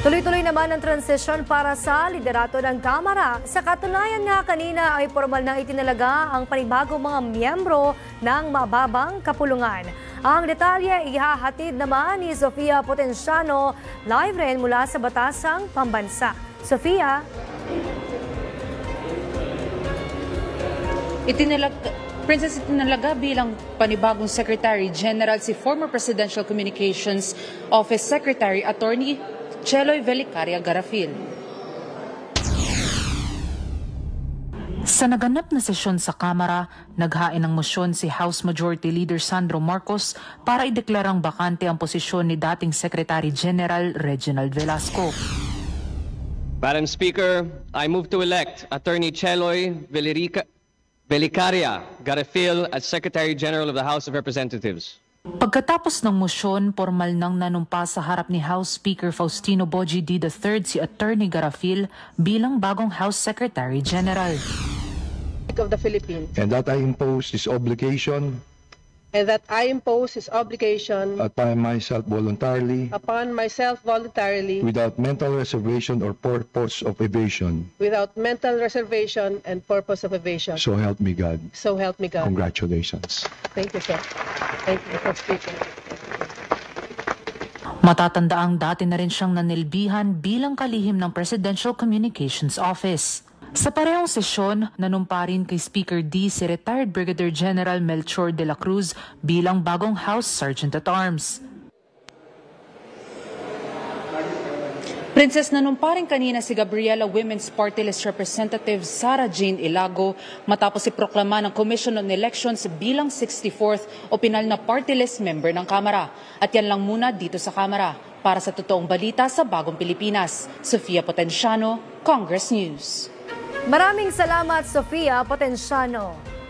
Tuloy-tuloy naman ang transisyon para sa liderato ng Kamara. Sa katunayan nga kanina ay formal nang itinalaga ang panibagong mga miyembro ng mababang kapulungan. Ang detalye ihahatid naman ni Sofia Potenciano live rin mula sa Batasang Pambansa. Sofia? Itinalaga bilang panibagong Secretary General si former Presidential Communications Office Secretary Attorney Cheloy Velicaria Garafil. Sa naganap na sesyon sa Kamara, naghain ng mosyon si House Majority Leader Sandro Marcos para ideklarang bakante ang posisyon ni dating Secretary General Reginald Velasco. Madam Speaker, I move to elect Attorney Cheloy Velicaria Garafil as Secretary General of the House of Representatives. Pagkatapos ng mosyon, formal nang nanumpa sa harap ni House Speaker Faustino Bogie D. III si Attorney Garafil bilang bagong House Secretary General. Of the Philippines. And that I impose this obligation upon myself voluntarily without mental reservation or purpose of evasion. So help me God. Congratulations. Thank you, sir. Thank you, Mr. Speaker. Matatandaang dati na rin siyang nanilbihan bilang kalihim ng Presidential Communications Office. Sa parehong sesyon, nanumpa rin kay Speaker D si retired Brigadier General Melchor de la Cruz bilang bagong House Sergeant-at-Arms. Princess, nanumpa rin kanina si Gabriela Women's Party List Representative Sara Jane Ilago matapos iproklama ng Commission on Elections bilang 64th o pinal na party list member ng Kamara. At yan lang muna dito sa Kamara. Para sa totoong balita sa Bagong Pilipinas, Sofia Potenciano, Congress News. Maraming salamat, Sofia Potenciano.